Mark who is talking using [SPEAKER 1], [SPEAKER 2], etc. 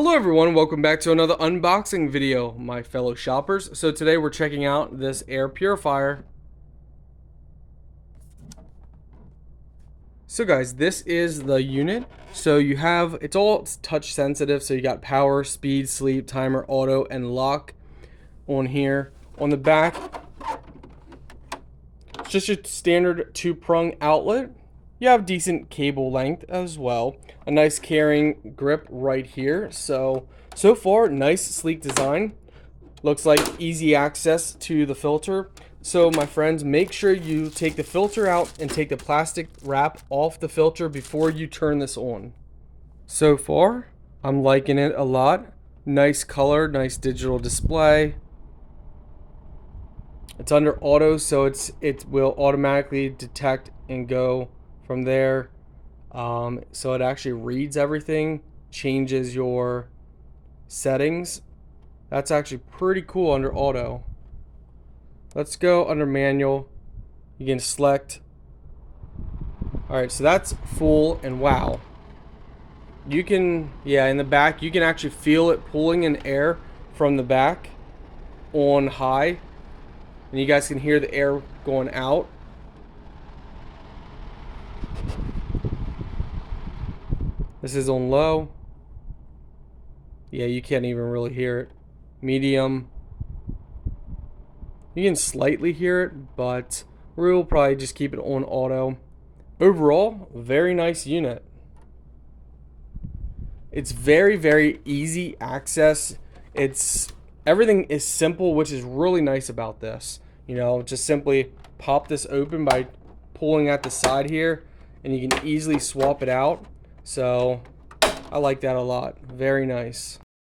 [SPEAKER 1] Hello everyone, welcome back to another unboxing video, my fellow shoppers. So today we're checking out this air purifier. So guys, this is the unit. So you have, it's all touch sensitive, so you got power, speed, sleep, timer, auto, and lock on here. On the back, it's just your standard 2-prong outlet. You have decent cable length as well. A nice carrying grip right here. So far, nice sleek design. Looks like easy access to the filter. So my friends, make sure you take the filter out and take the plastic wrap off the filter before you turn this on. So far, I'm liking it a lot. Nice color, nice digital display. It's under auto, so it will automatically detect and go from there. So it actually reads everything, changes your settings. That's actually pretty cool under auto. Let's go under manual. You can select. Alright, so that's full, and wow. You can, yeah, in the back, you can actually feel it pulling in air from the back on high. And you guys can hear the air going out. This is on low. Yeah, you can't even really hear it. Medium. You can slightly hear it, but we'll probably just keep it on auto. Overall, very nice unit. It's very, very easy access. Everything is simple, which is really nice about this. You know, just simply pop this open by pulling at the side here, and you can easily swap it out. So I like that a lot. Very nice.